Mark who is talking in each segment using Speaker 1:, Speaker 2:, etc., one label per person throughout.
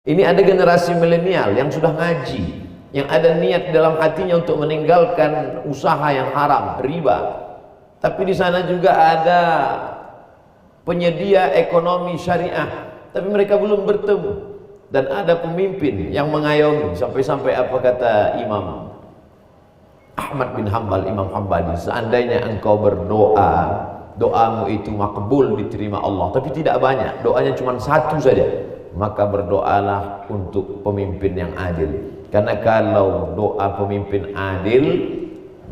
Speaker 1: Ini ada generasi milenial yang sudah ngaji, yang ada niat dalam hatinya untuk meninggalkan usaha yang haram, riba. Tapi di sana juga ada penyedia ekonomi syariah, tapi mereka belum bertemu. Dan ada pemimpin yang mengayomi, sampai-sampai apa kata Imam Ahmad bin Hanbal, Imam Hambali, seandainya engkau berdoa, doamu itu makbul, diterima Allah, tapi tidak banyak, doanya cuma satu saja, maka berdoalah untuk pemimpin yang adil. Karena kalau doa pemimpin adil,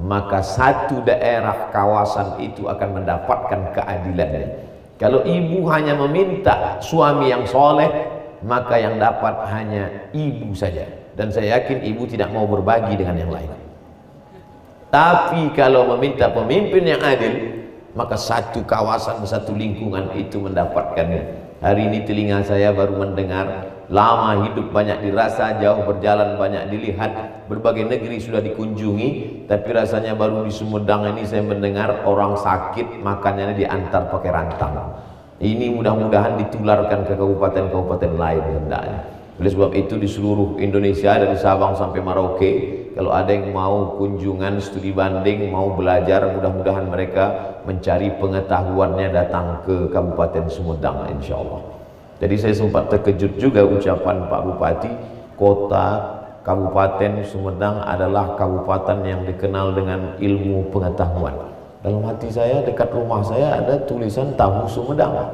Speaker 1: maka satu daerah kawasan itu akan mendapatkan keadilannya. Kalau ibu hanya meminta suami yang soleh, maka yang dapat hanya ibu saja. Dan saya yakin ibu tidak mau berbagi dengan yang lain. Tapi kalau meminta pemimpin yang adil, maka satu kawasan, satu lingkungan itu mendapatkannya. Hari ini telinga saya baru mendengar, lama hidup banyak dirasa, jauh berjalan banyak dilihat, berbagai negeri sudah dikunjungi, tapi rasanya baru di Sumedang ini saya mendengar orang sakit makanannya diantar pakai rantang. Ini mudah-mudahan ditularkan ke kabupaten-kabupaten lain hendaknya. Oleh sebab itu di seluruh Indonesia dari Sabang sampai Merauke, kalau ada yang mau kunjungan studi banding, mau belajar, mudah-mudahan mereka mencari pengetahuannya datang ke Kabupaten Sumedang insyaallah. Jadi saya sempat terkejut juga ucapan Pak Bupati, kota Kabupaten Sumedang adalah kabupaten yang dikenal dengan ilmu pengetahuan. Dalam hati saya, dekat rumah saya ada tulisan tahu Sumedang.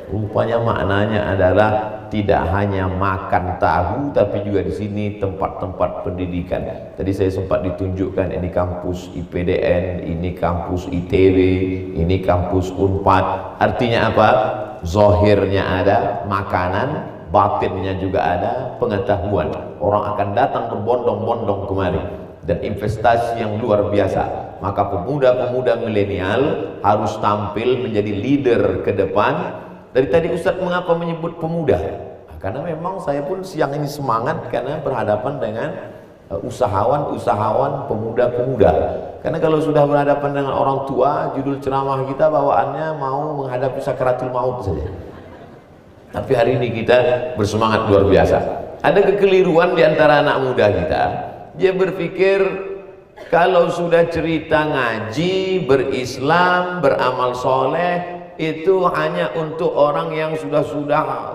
Speaker 1: Rupanya maknanya adalah tidak hanya makan tahu, tapi juga di sini tempat-tempat pendidikan. Tadi saya sempat ditunjukkan ini kampus IPDN, ini kampus ITB, ini kampus Unpad. Artinya apa? Zahirnya ada makanan, batinnya juga ada pengetahuan. Orang akan datang berbondong-bondong kemari, dan investasi yang luar biasa. Maka pemuda-pemuda milenial harus tampil menjadi leader ke depan. Dari tadi Ustadz mengapa menyebut pemuda? Karena memang saya pun siang ini semangat karena berhadapan dengan usahawan-usahawan pemuda-pemuda. Karena kalau sudah berhadapan dengan orang tua, judul ceramah kita bawaannya mau menghadapi sakaratul maut saja. Tapi hari ini kita bersemangat luar biasa. Ada kekeliruan di antara anak muda kita. Dia berpikir kalau sudah cerita ngaji, berislam, beramal soleh, itu hanya untuk orang yang sudah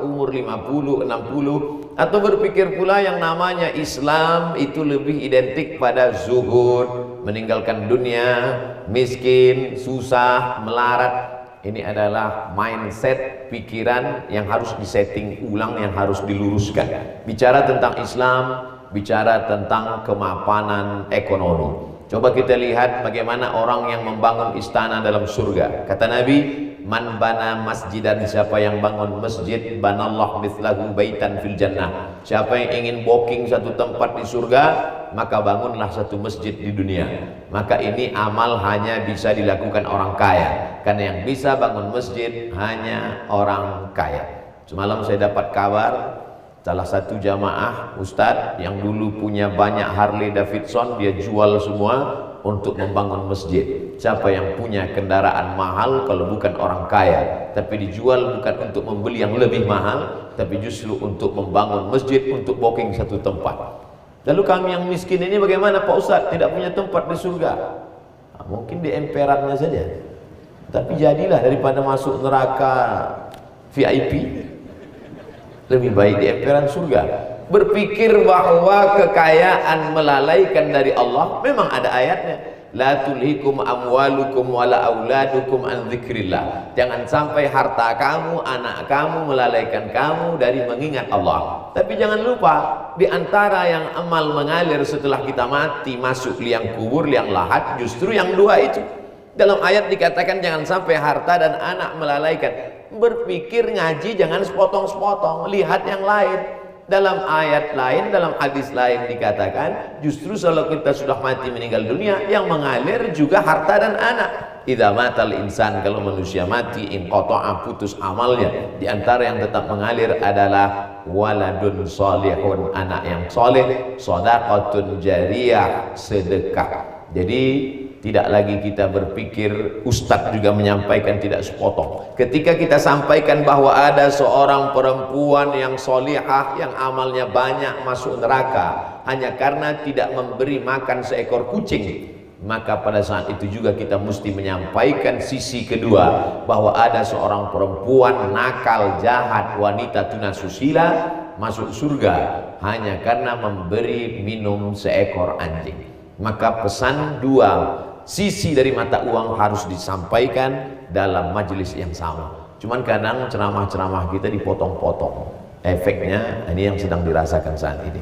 Speaker 1: umur 50, 60, atau berpikir pula yang namanya Islam itu lebih identik pada zuhud, meninggalkan dunia, miskin, susah, melarat. Ini adalah mindset, pikiran yang harus disetting ulang, yang harus diluruskan. Bicara tentang Islam, bicara tentang kemapanan ekonomi. Coba kita lihat bagaimana orang yang membangun istana dalam surga. Kata Nabi, man bana masjidan, siapa yang bangun masjid, banallah mithlahu baitan fil jannah. Siapa yang ingin booking satu tempat di surga, maka bangunlah satu masjid di dunia. Maka ini amal hanya bisa dilakukan orang kaya, karena yang bisa bangun masjid hanya orang kaya. Semalam saya dapat kabar, salah satu jamaah Ustadz yang dulu punya banyak Harley Davidson, dia jual semua untuk membangun masjid. Siapa yang punya kendaraan mahal kalau bukan orang kaya, tapi dijual bukan untuk membeli yang lebih mahal, tapi justru untuk membangun masjid, untuk booking satu tempat. Lalu kami yang miskin ini bagaimana Pak Ustadz? Tidak punya tempat di surga. Nah, mungkin di emperannya saja. Tapi jadilah daripada masuk neraka VIP, lebih baik di emperan surga. Berpikir bahwa kekayaan melalaikan dari Allah, memang ada ayatnya, la tulhikum amwalukum wala auladukum an dzikrillah. Jangan sampai harta kamu, anak kamu melalaikan kamu dari mengingat Allah. Tapi jangan lupa, di antara yang amal mengalir setelah kita mati masuk liang kubur, liang lahat, justru yang dua itu. Dalam ayat dikatakan jangan sampai harta dan anak melalaikan. Berpikir ngaji jangan sepotong-sepotong, lihat yang lain. Dalam ayat lain, dalam hadis lain dikatakan justru kalau kita sudah mati meninggal dunia, yang mengalir juga harta dan anak. Idza matal insan, kalau manusia mati, inqata'a, putus amalnya. Di antara yang tetap mengalir adalah waladun sholihun, anak yang soleh, shadaqatun jariyah, sedekah. Jadi tidak lagi kita berpikir ustadz juga menyampaikan tidak sepotong. Ketika kita sampaikan bahwa ada seorang perempuan yang solihah, yang amalnya banyak masuk neraka hanya karena tidak memberi makan seekor kucing, maka pada saat itu juga kita mesti menyampaikan sisi kedua, bahwa ada seorang perempuan nakal, jahat, wanita tunasusila masuk surga hanya karena memberi minum seekor anjing. Maka pesan dua sisi dari mata uang harus disampaikan dalam majelis yang sama. Cuman kadang ceramah-ceramah kita dipotong-potong. Efeknya ini yang sedang dirasakan saat ini.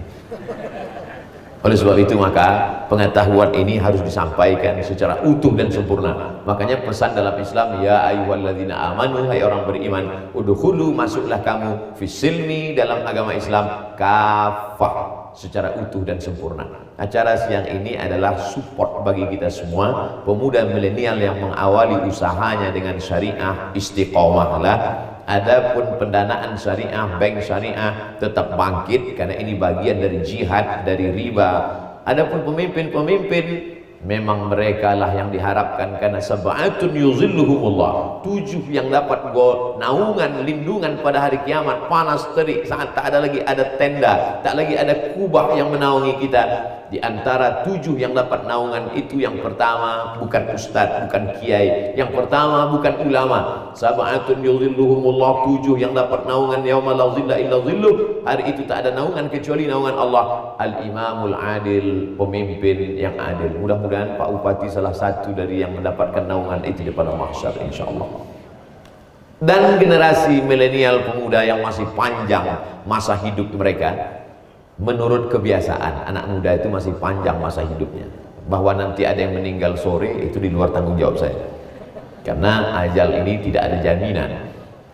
Speaker 1: Oleh sebab itu maka pengetahuan ini harus disampaikan secara utuh dan sempurna. Makanya pesan dalam Islam, ya ayyuhalladzina amanu, hai orang beriman, udkhulu, masuklah kamu, fisilmi, dalam agama Islam, kafah, secara utuh dan sempurna. Acara siang ini adalah support bagi kita semua, pemuda milenial yang mengawali usahanya dengan syariah, istiqomahlah. Adapun pendanaan syariah, bank syariah tetap bangkit karena ini bagian dari jihad, dari riba. Adapun pemimpin-pemimpin, memang mereka lah yang diharapkan, karena sab'atun yuzilluhumullah, 7 yang dapat naungan, lindungan pada hari kiamat, panas terik saat tak ada lagi ada tenda, tak lagi ada kubah yang menaungi kita. Di antara 7 yang dapat naungan itu, yang pertama bukan ustadz, bukan kiai, yang pertama bukan ulama. Sab'atun yuzilluhumullah, 7 yang dapat naungan yauma la zilla illa zilluh, hari itu tak ada naungan kecuali naungan Allah. Al-imamul adil, pemimpin yang adil. Mudah-mudahan Pak Bupati salah satu dari yang mendapatkan naungan itu di pada mahsyar insyaallah. Dan generasi milenial, pemuda yang masih panjang masa hidup mereka, menurut kebiasaan anak muda itu masih panjang masa hidupnya, bahwa nanti ada yang meninggal sore itu di luar tanggung jawab saya, karena ajal ini tidak ada jaminan.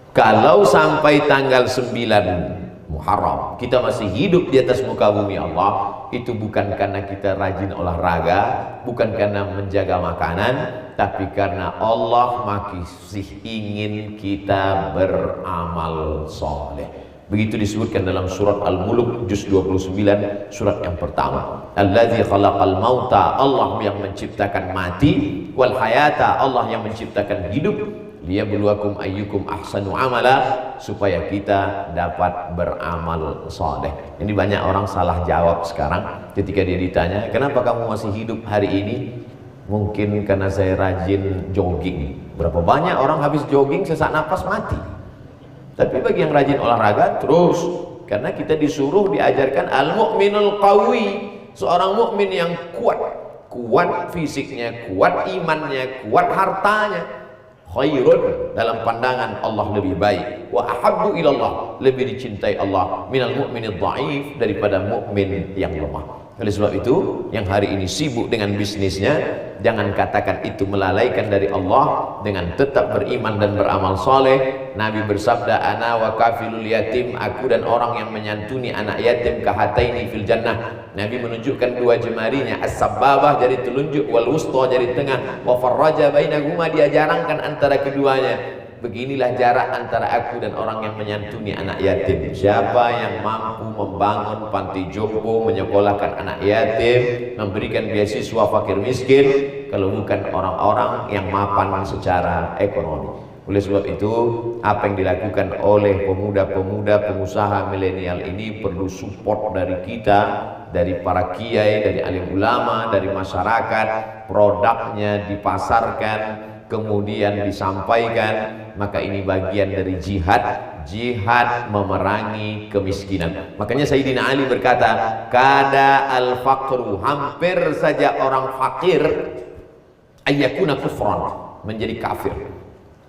Speaker 1: Kalau sampai tanggal 9 Muharram kita masih hidup di atas muka bumi Allah, itu bukan karena kita rajin olahraga, bukan karena menjaga makanan, tapi karena Allah masih ingin kita beramal soleh. Begitu disebutkan dalam surat Al-Mulk juz 29, surat yang pertama. Alladzi khalaqal mauta, Allah yang menciptakan mati, wal hayata, Allah yang menciptakan hidup, liyabluwakum ayyukum ahsanu amala, supaya kita dapat beramal soleh. Ini banyak orang salah jawab sekarang ketika dia ditanya, kenapa kamu masih hidup hari ini? Mungkin karena saya rajin jogging. Berapa banyak orang habis jogging sesak napas mati. Tapi bagi yang rajin olahraga terus, karena kita disuruh diajarkan al-mu'minul qawi, seorang mukmin yang kuat, kuat fisiknya, kuat imannya, kuat hartanya, khairun, dalam pandangan Allah lebih baik, wa ahabbu ilallah, lebih dicintai Allah, minal mu'minid dhaif, daripada mukmin yang lemah. Oleh sebab itu, yang hari ini sibuk dengan bisnisnya, jangan katakan itu melalaikan dari Allah, dengan tetap beriman dan beramal soleh. Nabi bersabda, ana wa kafilul yatim, aku dan orang yang menyantuni anak yatim, kahataini fil jannah. Nabi menunjukkan 2 jemarinya, as-sababah jari telunjuk, wal wusta jari tengah, wa farraja bainahuma, dia jarangkan antara keduanya. Beginilah jarak antara aku dan orang yang menyantuni anak yatim. Siapa yang mampu membangun panti jompo, menyekolahkan anak yatim, memberikan beasiswa fakir miskin, kalau bukan orang-orang yang mapan secara ekonomi. Oleh sebab itu, apa yang dilakukan oleh pemuda-pemuda pengusaha milenial ini perlu support dari kita, dari para kiai, dari alim ulama, dari masyarakat. Produknya dipasarkan, kemudian disampaikan. Maka ini bagian dari jihad, jihad memerangi kemiskinan. Makanya Sayyidina Ali berkata, kada al-faqru, hampir saja orang fakir, ayyakuna kufran, menjadi kafir.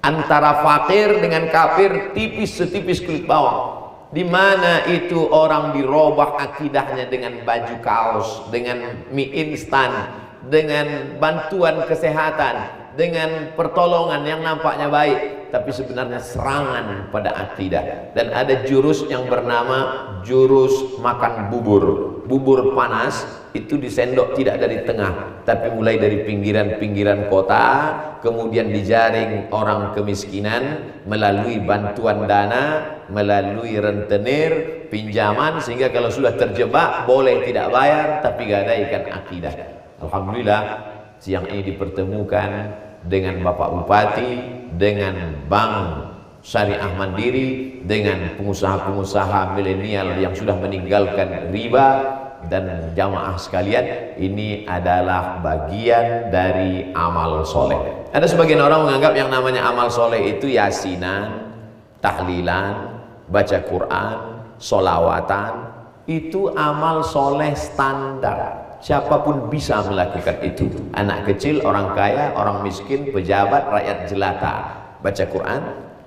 Speaker 1: Antara fakir dengan kafir tipis setipis kulit bawang. Di mana itu orang dirobah akidahnya dengan baju kaos, dengan mie instan, dengan bantuan kesehatan, dengan pertolongan yang nampaknya baik, tapi sebenarnya serangan pada akidah. Dan ada jurus yang bernama jurus makan bubur. Bubur panas itu disendok tidak dari tengah, tapi mulai dari pinggiran-pinggiran kota, kemudian dijaring orang kemiskinan melalui bantuan dana, melalui rentenir, pinjaman, sehingga kalau sudah terjebak boleh tidak bayar, tapi gadaikan akidah. Alhamdulillah, siang ini dipertemukan dengan Bapak Bupati, dengan Bank Syariah Mandiri, dengan pengusaha-pengusaha milenial yang sudah meninggalkan riba, dan jamaah sekalian, ini adalah bagian dari amal soleh. Ada sebagian orang menganggap yang namanya amal soleh itu yasinan, tahlilan, baca Quran, solawatan, itu amal soleh standar. Siapapun bisa melakukan itu, anak kecil, orang kaya, orang miskin, pejabat, rakyat jelata. Baca Quran,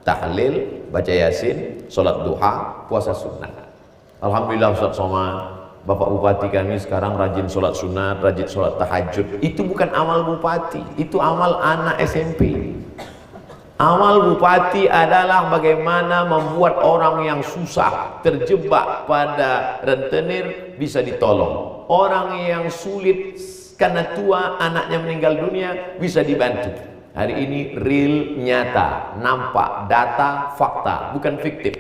Speaker 1: tahlil, baca yasin, sholat duha, puasa sunnah. Alhamdulillah Ustaz Somad, Bapak Bupati kami sekarang rajin sholat sunat, rajin sholat tahajud. Itu bukan amal bupati, itu amal anak SMP. Amal bupati adalah bagaimana membuat orang yang susah, terjebak pada rentenir, bisa ditolong. Orang yang sulit karena tua, anaknya meninggal dunia, bisa dibantu. Hari ini real, nyata, nampak, data, fakta, bukan fiktif.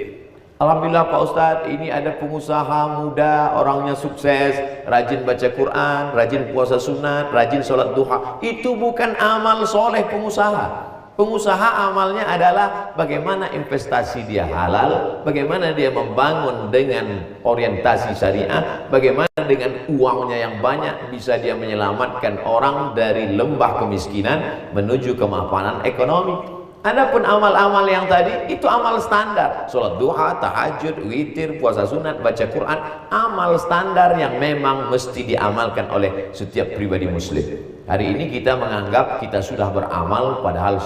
Speaker 1: Alhamdulillah Pak Ustadz, ini ada pengusaha muda, orangnya sukses, rajin baca Quran, rajin puasa sunat, rajin sholat duha. Itu bukan amal soleh pengusaha. Pengusaha amalnya adalah bagaimana investasi dia halal, bagaimana dia membangun dengan orientasi syariah, bagaimana dengan uangnya yang banyak bisa dia menyelamatkan orang dari lembah kemiskinan menuju kemapanan ekonomi. Adapun amal-amal yang tadi itu amal standar, sholat duha, tahajud, witir, puasa sunat, baca Quran, amal standar yang memang mesti diamalkan oleh setiap pribadi muslim. Hari ini kita menganggap kita sudah beramal, padahal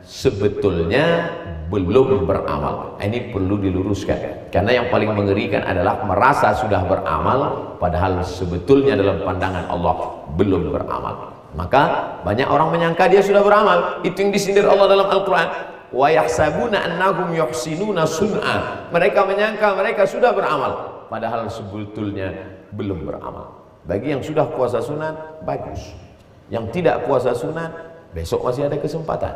Speaker 1: sebetulnya belum beramal. Ini perlu diluruskan, karena yang paling mengerikan adalah merasa sudah beramal, padahal sebetulnya dalam pandangan Allah belum beramal. Maka banyak orang menyangka dia sudah beramal. Itu yang disindir Allah dalam Al-Quran. Wa yahsabuna annahum yuhsinuna sun'a. Mereka menyangka mereka sudah beramal, padahal sebetulnya belum beramal. Bagi yang sudah puasa sunat, bagus. Yang tidak puasa sunat, besok masih ada kesempatan.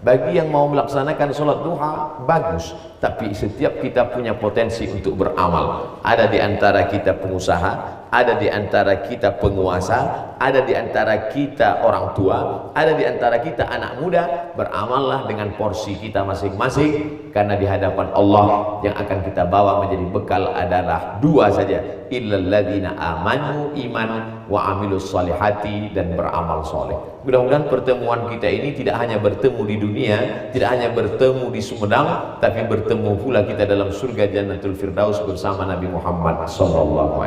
Speaker 1: Bagi yang mau melaksanakan sholat duha, bagus. Tapi setiap kita punya potensi untuk beramal. Ada di antara kita pengusaha, ada di antara kita penguasa, ada di antara kita orang tua, ada di antara kita anak muda. Beramallah dengan porsi kita masing-masing, karena di hadapan Allah yang akan kita bawa menjadi bekal adalah dua saja: illal ladzina amanu iman wa amilus solihati, dan beramal soleh. Mudah-mudahan pertemuan kita ini tidak hanya bertemu di dunia, tidak hanya bertemu di Sumedang, tapi bertemu pula kita dalam surga Jannatul Firdaus bersama Nabi Muhammad SAW.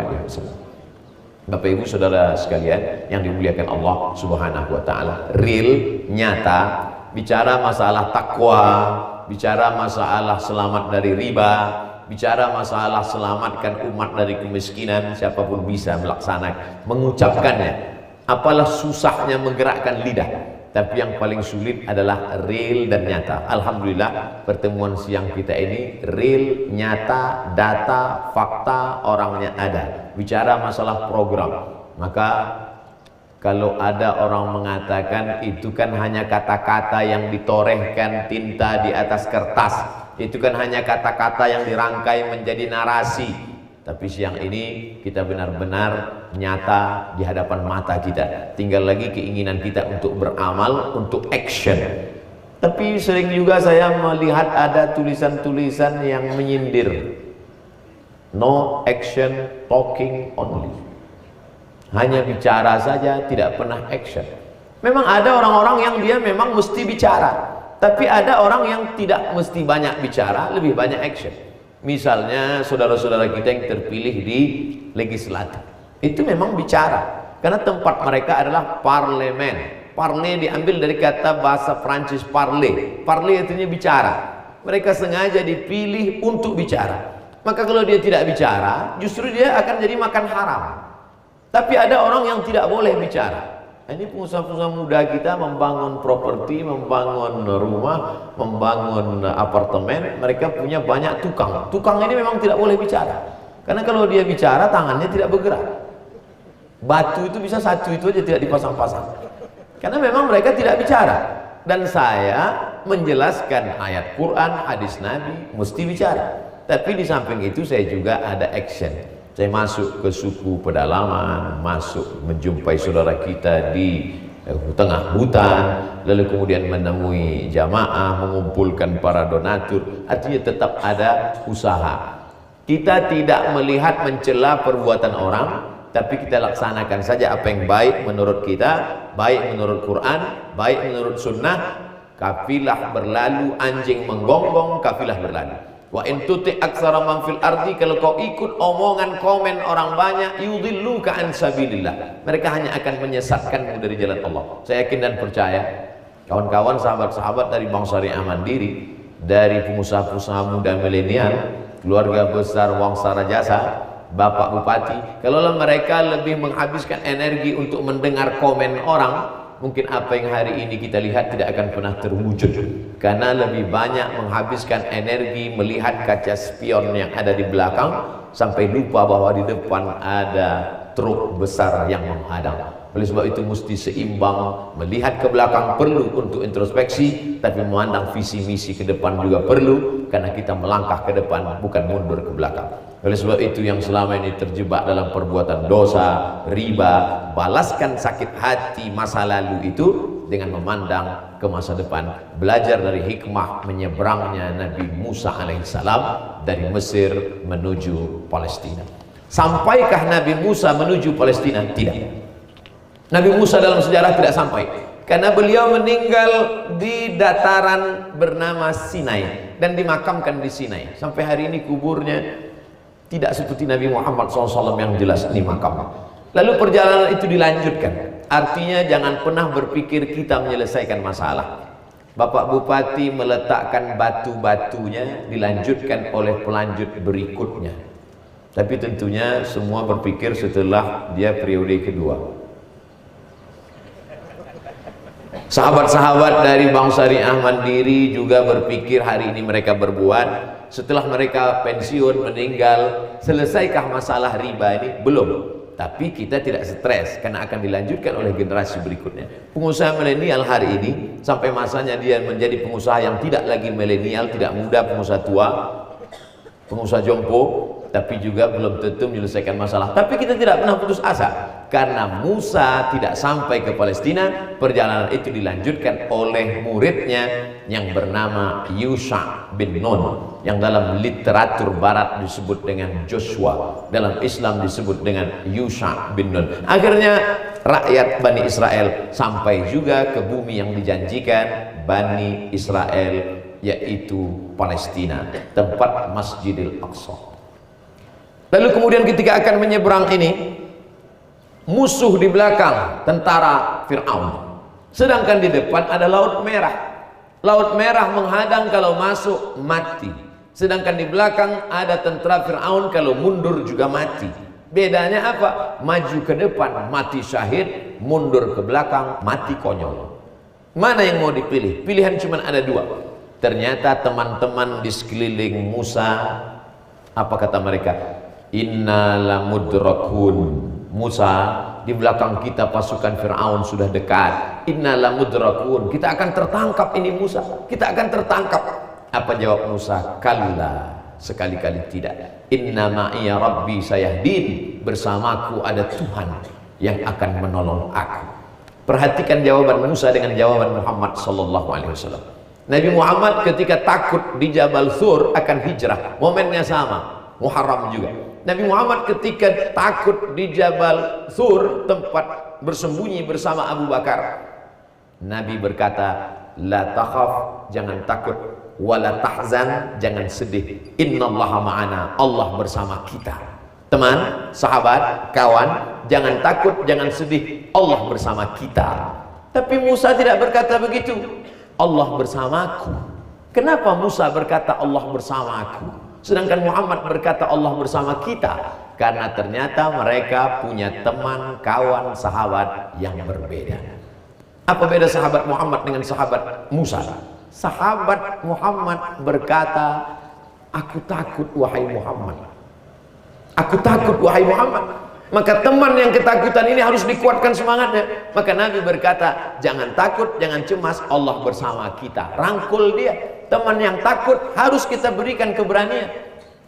Speaker 1: Bapak Ibu Saudara sekalian yang dimuliakan Allah Subhanahu wa taala, real, nyata, bicara masalah takwa, bicara masalah selamat dari riba, bicara masalah selamatkan umat dari kemiskinan, siapapun bisa melaksanakan, mengucapkannya. Apalah susahnya menggerakkan lidah, tapi yang paling sulit adalah real dan nyata. Alhamdulillah pertemuan siang kita ini real, nyata, data, fakta, orangnya ada. Bicara masalah program, maka kalau ada orang mengatakan itu kan hanya kata-kata yang ditorehkan tinta di atas kertas, itu kan hanya kata-kata yang dirangkai menjadi narasi. Tapi siang ini kita benar-benar nyata di hadapan mata kita. Tinggal lagi keinginan kita untuk beramal, untuk action. Tapi sering juga saya melihat ada tulisan-tulisan yang menyindir. No action, talking only. Hanya bicara saja, tidak pernah action. Memang ada orang-orang yang dia memang mesti bicara, tapi ada orang yang tidak mesti banyak bicara, lebih banyak action. Misalnya saudara-saudara kita yang terpilih di legislatif, itu memang bicara, karena tempat mereka adalah parlemen. Parler diambil dari kata bahasa Prancis parler. Parler artinya bicara. Mereka sengaja dipilih untuk bicara. Maka kalau dia tidak bicara, justru dia akan jadi makan haram. Tapi ada orang yang tidak boleh bicara. Ini pengusaha-pengusaha muda kita membangun properti, membangun rumah, membangun apartemen. Mereka punya banyak tukang. Tukang ini memang tidak boleh bicara, karena kalau dia bicara tangannya tidak bergerak. Batu itu bisa satu itu aja tidak dipasang-pasang, karena memang mereka tidak bicara. Dan saya menjelaskan ayat Quran, hadis Nabi, mesti bicara. Tapi di samping itu saya juga ada action. Saya masuk ke suku pedalaman, masuk menjumpai saudara kita di tengah hutan, lalu kemudian menemui jamaah, mengumpulkan para donatur. Artinya tetap ada usaha. Kita tidak melihat mencela perbuatan orang, tapi kita laksanakan saja apa yang baik menurut kita, baik menurut Quran, baik menurut sunnah. Kafilah berlalu, anjing menggonggong, kafilah berlalu. Wa in tuti aktsara man fil ardi, kalau kau ikut omongan komen orang banyak, yudilluka an sabilillah, mereka hanya akan menyesatkanmu dari jalan Allah. Saya yakin dan percaya kawan-kawan, sahabat-sahabat dari Bank Syariah Mandiri, dari pengusaha-pengusaha muda milenial, keluarga besar Wangsara Jasa, Bapak Bupati, kalau mereka lebih menghabiskan energi untuk mendengar komen orang, mungkin apa yang hari ini kita lihat tidak akan pernah terwujud, karena lebih banyak menghabiskan energi melihat kaca spion yang ada di belakang sampai lupa bahwa di depan ada truk besar yang menghadang. Oleh sebab itu mesti seimbang, melihat ke belakang perlu untuk introspeksi, tapi memandang visi misi ke depan juga perlu, karena kita melangkah ke depan bukan mundur ke belakang. Oleh sebab itu yang selama ini terjebak dalam perbuatan dosa, riba, balaskan sakit hati masa lalu itu dengan memandang ke masa depan. Belajar dari hikmah menyeberangnya Nabi Musa alaihissalam dari Mesir menuju Palestina. Sampaikah Nabi Musa menuju Palestina? Tidak. Nabi Musa dalam sejarah tidak sampai, karena beliau meninggal di dataran bernama Sinai dan dimakamkan di Sinai. Sampai hari ini kuburnya tidak seperti Nabi Muhammad SAW yang jelas di makam. Lalu perjalanan itu dilanjutkan. Artinya jangan pernah berpikir kita menyelesaikan masalah. Bapak Bupati meletakkan batu-batunya, dilanjutkan oleh pelanjut berikutnya. Tapi tentunya semua berpikir setelah dia periode kedua. Sahabat-sahabat dari Bank Syariah Mandiri juga berpikir hari ini mereka berbuat. Setelah mereka pensiun, meninggal, selesaikah masalah riba ini? Belum. Tapi kita tidak stres, karena akan dilanjutkan oleh generasi berikutnya. Pengusaha milenial hari ini, sampai masanya dia menjadi pengusaha yang tidak lagi milenial, tidak muda, pengusaha tua, pengusaha jompo, tapi juga belum tentu menyelesaikan masalah. Tapi kita tidak pernah putus asa, karena Musa tidak sampai ke Palestina. Perjalanan itu dilanjutkan oleh muridnya yang bernama Yusha bin Nun, yang dalam literatur barat disebut dengan Joshua, dalam Islam disebut dengan Yusha bin Nun. Akhirnya rakyat Bani Israel sampai juga ke bumi yang dijanjikan Bani Israel, yaitu Palestina, tempat Masjidil Aqsa. Lalu kemudian ketika akan menyeberang ini, musuh di belakang tentara Fir'aun, sedangkan di depan ada Laut Merah. Laut Merah menghadang, kalau masuk mati, sedangkan di belakang ada tentara Fir'aun, kalau mundur juga mati. Bedanya apa? Maju ke depan mati syahid, mundur ke belakang mati konyol. Mana yang mau dipilih? Pilihan cuma ada dua. Ternyata teman-teman di sekeliling Musa, apa kata mereka? Inna lamudrakun. Musa, di belakang kita pasukan Fir'aun sudah dekat. Inna lamudrakun, kita akan tertangkap ini Musa, kita akan tertangkap. Apa jawab Musa? Kalla, sekali-kali tidak. Inna ma'iya rabbi sayahdin, bersamaku ada Tuhan yang akan menolong aku. Perhatikan jawaban Musa dengan jawaban Muhammad SAW. Nabi Muhammad ketika takut di Jabal Thur akan hijrah, momennya sama, Muharram juga. Nabi Muhammad ketika takut di Jabal Thur, tempat bersembunyi bersama Abu Bakar, Nabi berkata, la takhaf, jangan takut, wala tahzan, jangan sedih, innallaha ma'ana, Allah bersama kita. Teman, sahabat, kawan, jangan takut, jangan sedih, Allah bersama kita. Tapi Musa tidak berkata begitu, Allah bersamaku. Kenapa Musa berkata Allah bersamaku, sedangkan Muhammad berkata Allah bersama kita? Karena ternyata mereka punya teman, kawan, sahabat yang berbeda. Apa beda sahabat Muhammad dengan sahabat Musa? Sahabat Muhammad berkata, aku takut wahai Muhammad, aku takut wahai Muhammad. Maka teman yang ketakutan ini harus dikuatkan semangatnya. Maka Nabi berkata, jangan takut, jangan cemas, Allah bersama kita. Rangkul dia. Teman yang takut harus kita berikan keberanian.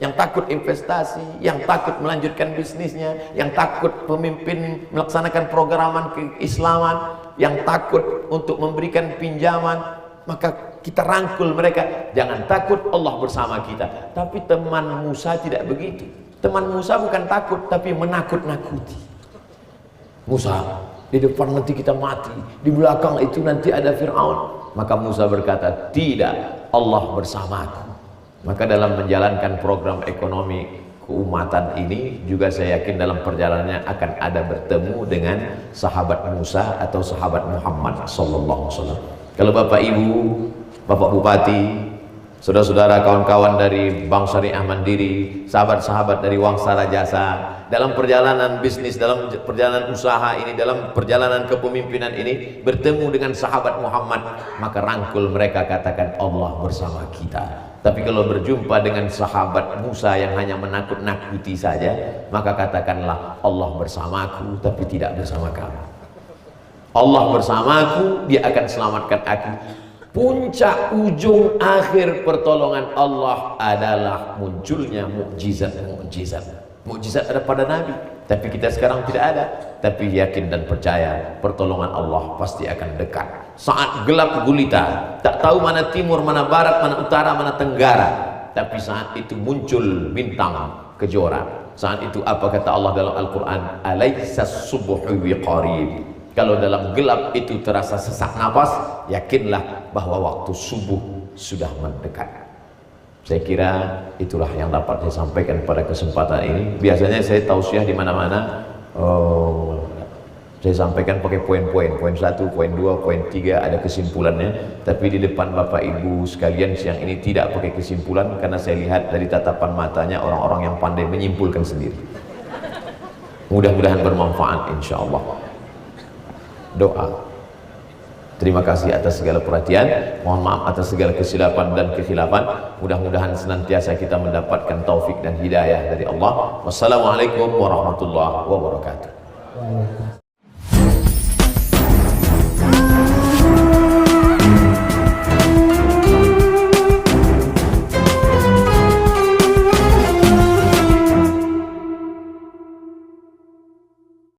Speaker 1: yang takut investasi, yang takut melanjutkan bisnisnya, yang takut pemimpin melaksanakan programan keislaman, yang takut untuk memberikan pinjaman, maka kita rangkul mereka, jangan takut, Allah bersama kita. Tapi teman Musa tidak begitu. Teman Musa bukan takut, tapi menakut-nakuti. Musa, di depan nanti kita mati, di belakang itu nanti ada Fir'aun. Maka Musa berkata, tidak, Allah bersamaku. Maka dalam menjalankan program ekonomi keumatan ini juga saya yakin dalam perjalanannya akan ada bertemu dengan sahabat Musa atau sahabat Muhammad sallallahu alaihi wasallam. Kalau Bapak Ibu, Bapak Bupati, saudara-saudara, kawan-kawan dari Bank Syariah Mandiri, sahabat-sahabat dari Wangsara Jasa, dalam perjalanan bisnis, dalam perjalanan usaha ini, dalam perjalanan kepemimpinan ini bertemu dengan sahabat Muhammad, maka rangkul mereka, katakan Allah bersama kita. Tapi kalau berjumpa dengan sahabat Musa yang hanya menakut-nakuti saja, maka katakanlah Allah bersamaku tapi tidak bersama kamu. Allah bersamaku, dia akan selamatkan aku. Puncak ujung akhir pertolongan Allah adalah munculnya mukjizat. Mukjizat ada pada Nabi, tapi kita sekarang tidak ada. Tapi yakin dan percaya pertolongan Allah pasti akan dekat. Saat gelap gulita, tak tahu mana timur, mana barat, mana utara, mana tenggara, tapi saat itu muncul bintang kejora. Saat itu apa kata Allah dalam Al-Quran? Alaysas subuhu biqarib. Kalau dalam gelap itu terasa sesak napas, yakinlah bahwa waktu subuh sudah mendekat. Saya kira itulah yang dapat saya sampaikan pada kesempatan ini. Biasanya saya tausiah di mana-mana, saya sampaikan pakai poin-poin, poin 1, poin 2, poin 3 ada kesimpulannya. Tapi di depan Bapak Ibu sekalian siang ini tidak pakai kesimpulan, karena saya lihat dari tatapan matanya orang-orang yang pandai menyimpulkan sendiri. Mudah-mudahan bermanfaat insya Allah. Doa. Terima kasih atas segala perhatian, mohon maaf atas segala kesilapan dan kekhilafan. Mudah-mudahan senantiasa kita mendapatkan taufik dan hidayah dari Allah. Wassalamualaikum warahmatullahi wabarakatuh.